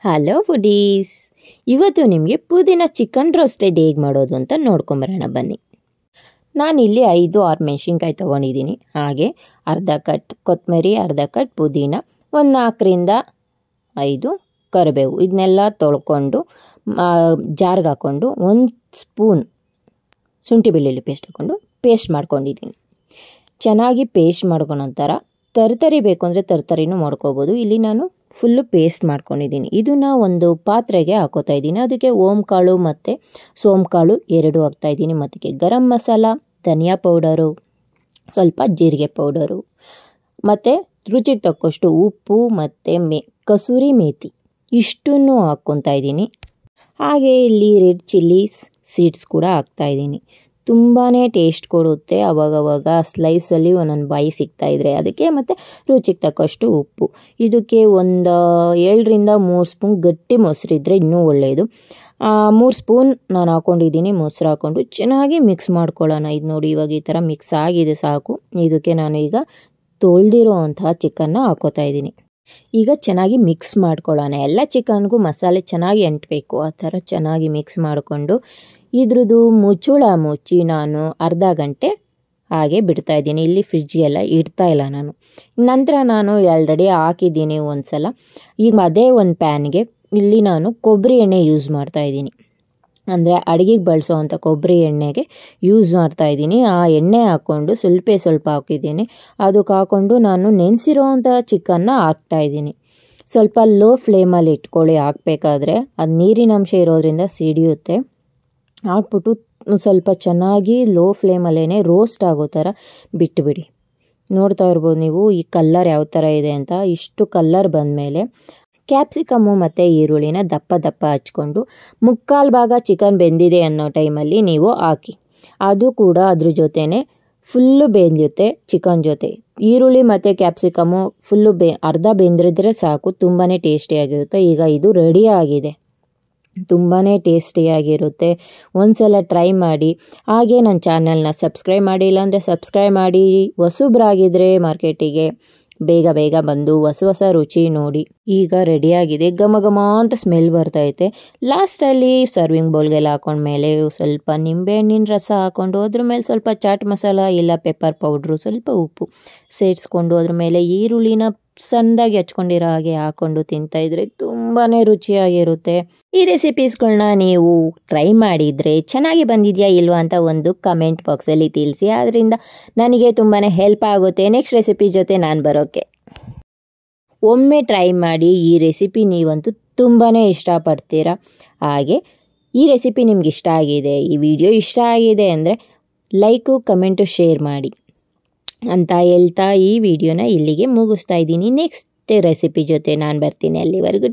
Hello foodies, ಇವತ್ತು ನಿಮಗೆ ಪುದೀನ ಚಿಕನ್ ರೋಸ್ಟೆಡ್ ಹೇಗೆ ಮಾಡೋದು ಅಂತ ನೋಡ್ಕೊಂಬರೋಣ ಬನ್ನಿ. ನಾನಿಲ್ಲಿ 5-6 ಮೆಣಸಿನ್ಕಾಯಿ ತೊಗೊಂಡಿದ್ದೀನಿ. ಹಾಗೆ ಅರ್ಧ ಕಟ್ ಕೊತ್ತಂಬರಿ, ಅರ್ಧ ಕಟ್ ಪುದೀನ, ಒಂದು 4ರಿಂದ 5 ಕರಿಬೇವು. ಇದನ್ನೆಲ್ಲ ತೊಳ್ಕೊಂಡು ಜಾರ್ಗೆ ಹಾಕ್ಕೊಂಡು 1 ಸ್ಪೂನ್ ಶುಂಠಿ ಬೆಳ್ಳುಳ್ಳಿ ಪೇಸ್ಟ್ ಹಾಕ್ಕೊಂಡು ಪೇಸ್ಟ್ ಮಾಡ್ಕೊಂಡಿದ್ದೀನಿ. ಚೆನ್ನಾಗಿ ಪೇಸ್ಟ್ ಮಾಡ್ಕೊ ನಂತರ ತರಕಾರಿ ಬೇಕು ಅಂದರೆ ತರಕಾರಿನೂ ಮಾಡ್ಕೋಬೋದು. ಇಲ್ಲಿ ನಾನು ಫುಲ್ಲು ಪೇಸ್ಟ್ ಮಾಡ್ಕೊಂಡಿದ್ದೀನಿ. ಇದನ್ನು ಒಂದು ಪಾತ್ರೆಗೆ ಹಾಕೋತಾ ಇದ್ದೀನಿ. ಅದಕ್ಕೆ ಓಂಕಾಳು ಮತ್ತು ಸೋಂಕಾಳು 2 ಹಾಕ್ತಾಯಿದ್ದೀನಿ. ಮತ್ತು ಗರಂ ಮಸಾಲ, ಧನಿಯಾ ಪೌಡರು, ಸ್ವಲ್ಪ ಜೀರಿಗೆ ಪೌಡರು, ಮತ್ತು ರುಚಿಗೆ ತಕ್ಕಷ್ಟು ಉಪ್ಪು ಮತ್ತು ಕಸೂರಿ ಮೇಥಿ ಇಷ್ಟನ್ನು ಹಾಕ್ಕೊತಾ ಇದ್ದೀನಿ. ಹಾಗೆ ಇಲ್ಲಿ ರೆಡ್ ಚಿಲ್ಲಿ ಸೀಡ್ಸ್ ಕೂಡ ಹಾಕ್ತಾಯಿದ್ದೀನಿ. ತುಂಬಾ ಟೇಸ್ಟ್ ಕೊಡುತ್ತೆ. ಅವಾಗವಾಗ ಸ್ಲೈಸಲ್ಲಿ ಒಂದೊಂದು ಬಾಯಿ ಸಿಗ್ತಾಯಿದ್ರೆ ಅದಕ್ಕೆ. ಮತ್ತು ರುಚಿಗೆ ತಕ್ಕಷ್ಟು ಉಪ್ಪು. ಇದಕ್ಕೆ ಒಂದು 7ರಿಂದ 3 ಸ್ಪೂನ್ ಗಟ್ಟಿ ಮೊಸರಿದ್ದರೆ ಇನ್ನೂ ಒಳ್ಳೆಯದು. 3 ಸ್ಪೂನ್ ನಾನು ಹಾಕ್ಕೊಂಡಿದ್ದೀನಿ. ಮೊಸರು ಹಾಕ್ಕೊಂಡು ಚೆನ್ನಾಗಿ ಮಿಕ್ಸ್ ಮಾಡ್ಕೊಳ್ಳೋಣ. ಇದು ನೋಡಿ, ಇವಾಗ ಈ ಥರ ಮಿಕ್ಸ್ ಆಗಿದೆ ಸಾಕು. ಇದಕ್ಕೆ ನಾನು ಈಗ ತೊಳೆದಿರೋ ಅಂತಹ ಚಿಕನ್ನ ಹಾಕೋತಾ ಇದ್ದೀನಿ. ಈಗ ಚೆನ್ನಾಗಿ ಮಿಕ್ಸ್ ಮಾಡ್ಕೊಳ್ಳೋಣ. ಎಲ್ಲ ಚಿಕನ್ಗೂ ಮಸಾಲೆ ಚೆನ್ನಾಗಿ ಅಂಟಬೇಕು. ಆ ಥರ ಚೆನ್ನಾಗಿ ಮಿಕ್ಸ್ ಮಾಡಿಕೊಂಡು ಇದ್ರದ್ದು ಮುಚ್ಚಳ ಮುಚ್ಚಿ ನಾನು ಅರ್ಧ ಗಂಟೆ ಹಾಗೆ ಬಿಡ್ತಾಯಿದ್ದೀನಿ. ಇಲ್ಲಿ ಫ್ರಿಜ್ಗೆಲ್ಲ ಇಡ್ತಾಯಿಲ್ಲ ನಾನು. ನಂತರ ನಾನು ಆಲ್ರೆಡಿ ಹಾಕಿದ್ದೀನಿ ಒಂದು ಸಲ. ಈಗ ಅದೇ ಒಂದು ಪ್ಯಾನ್ಗೆ ಇಲ್ಲಿ ನಾನು ಕೊಬ್ಬರಿ ಎಣ್ಣೆ ಯೂಸ್ ಮಾಡ್ತಾಯಿದ್ದೀನಿ. ಅಂದರೆ ಅಡುಗೆಗೆ ಬಳಸೋ ಅಂಥ ಕೊಬ್ಬರಿ ಎಣ್ಣೆಗೆ ಯೂಸ್ ಮಾಡ್ತಾಯಿದ್ದೀನಿ. ಆ ಎಣ್ಣೆ ಹಾಕ್ಕೊಂಡು ಸ್ವಲ್ಪ ಹಾಕಿದ್ದೀನಿ. ಅದಕ್ಕೆ ಹಾಕ್ಕೊಂಡು ನಾನು ನೆನೆಸಿರೋ ಅಂಥ ಚಿಕನ್ನ ಹಾಕ್ತಾಯಿದ್ದೀನಿ. ಸ್ವಲ್ಪ ಲೋ ಫ್ಲೇಮಲ್ಲಿ ಇಟ್ಕೊಳ್ಳಿ. ಹಾಕಬೇಕಾದ್ರೆ ಅದು ನೀರಿನ ಅಂಶ ಇರೋದ್ರಿಂದ ಸಿಡಿಯುತ್ತೆ. ಹಾಕ್ಬಿಟ್ಟು ಸ್ವಲ್ಪ ಚೆನ್ನಾಗಿ ಲೋ ಫ್ಲೇಮಲ್ಲೇ ರೋಸ್ಟ್ ಆಗೋ ಥರ ಬಿಟ್ಟುಬಿಡಿ. ನೋಡ್ತಾ ಇರ್ಬೋದು ನೀವು ಈ ಕಲ್ಲರ್ ಯಾವ ಥರ ಇದೆ ಅಂತ. ಇಷ್ಟು ಕಲ್ಲರ್ ಬಂದಮೇಲೆ ಕ್ಯಾಪ್ಸಿಕಮ್ಮು ಮತ್ತು ಈರುಳ್ಳಿನ ದಪ್ಪ ಹಚ್ಕೊಂಡು 3/4 ಭಾಗ ಚಿಕನ್ ಬೆಂದಿದೆ ಅನ್ನೋ ಟೈಮಲ್ಲಿ ನೀವು ಹಾಕಿ. ಅದು ಕೂಡ ಅದ್ರ ಜೊತೆನೇ ಫುಲ್ಲು ಬೆಂದಿರುತ್ತೆ ಚಿಕನ್ ಜೊತೆ. ಈರುಳ್ಳಿ ಮತ್ತು ಕ್ಯಾಪ್ಸಿಕಮ್ಮು ಫುಲ್ಲು ಅರ್ಧ ಬೆಂದಿದ್ರೆ ಸಾಕು. ತುಂಬಾ ಟೇಸ್ಟಿಯಾಗಿರುತ್ತೆ. ಈಗ ಇದು ರೆಡಿ ಆಗಿದೆ. ತುಂಬಾ ಟೇಸ್ಟಿಯಾಗಿರುತ್ತೆ. ಒಂದ್ಸಲ ಟ್ರೈ ಮಾಡಿ. ಹಾಗೆ ನನ್ನ ಚಾನಲ್ನ ಸಬ್ಸ್ಕ್ರೈಬ್ ಮಾಡಿಲ್ಲ ಅಂದರೆ ಸಬ್ಸ್ಕ್ರೈಬ್ ಮಾಡಿ. ಹೊಸಬ್ರಾಗಿದ್ದರೆ ಮಾರ್ಕೆಟಿಗೆ ಬೇಗ ಬಂದು ಹೊಸ ರುಚಿ ನೋಡಿ. ಈಗ ರೆಡಿಯಾಗಿದೆ. ಘಮ ಅಂತ ಸ್ಮೆಲ್ ಬರ್ತೈತೆ. ಲಾಸ್ಟಲ್ಲಿ ಸರ್ವಿಂಗ್ ಬೌಲ್ಗೆಲ್ಲ ಹಾಕೊಂಡ್ಮೇಲೆ ಸ್ವಲ್ಪ ನಿಂಬೆಹಣ್ಣಿನ ರಸ ಹಾಕ್ಕೊಂಡು ಅದ್ರ ಮೇಲೆ ಸ್ವಲ್ಪ ಚಾಟ್ ಮಸಾಲ ಇಲ್ಲ ಪೆಪ್ಪರ್ ಪೌಡ್ರು, ಸ್ವಲ್ಪ ಉಪ್ಪು ಸೇರಿಸ್ಕೊಂಡು ಅದ್ರ ಮೇಲೆ ಈರುಳ್ಳಿನ ಸಣ್ಣದಾಗಿ ಹಚ್ಕೊಂಡಿರೋ ಹಾಗೆ ಹಾಕ್ಕೊಂಡು ತಿಂತಾಯಿದ್ರೆ ತುಂಬಾ ರುಚಿಯಾಗಿರುತ್ತೆ. ಈ ರೆಸಿಪೀಸ್ಗಳನ್ನ ನೀವು ಟ್ರೈ ಮಾಡಿದರೆ ಚೆನ್ನಾಗಿ ಬಂದಿದೆಯಾ ಇಲ್ವಾ ಅಂತ ಒಂದು ಕಮೆಂಟ್ ಬಾಕ್ಸಲ್ಲಿ ತಿಳಿಸಿ. ಆದ್ದರಿಂದ ನನಗೆ ತುಂಬಾ ಹೆಲ್ಪ್ ಆಗುತ್ತೆ ನೆಕ್ಸ್ಟ್ ರೆಸಿಪಿ ಜೊತೆ ನಾನು ಬರೋಕ್ಕೆ. ಒಮ್ಮೆ ಟ್ರೈ ಮಾಡಿ. ಈ ರೆಸಿಪಿ ನೀವಂತೂ ತುಂಬಾ ಇಷ್ಟಪಡ್ತೀರಾ. ಹಾಗೆ ಈ ರೆಸಿಪಿ ನಿಮ್ಗೆ ಇಷ್ಟ ಆಗಿದೆ, ಈ ವಿಡಿಯೋ ಇಷ್ಟ ಆಗಿದೆ ಅಂದರೆ ಲೈಕು, ಕಮೆಂಟು, ಶೇರ್ ಮಾಡಿ ಅಂತ ಹೇಳ್ತಾ ಈ ವಿಡಿಯೋನ ಇಲ್ಲಿಗೆ ಮುಗಿಸ್ತಾ ಇದ್ದೀನಿ. ನೆಕ್ಸ್ಟ್ ರೆಸಿಪಿ ಜೊತೆ ನಾನು ಬರ್ತೀನಿ. ಅಲ್ಲಿವರೆಗೂ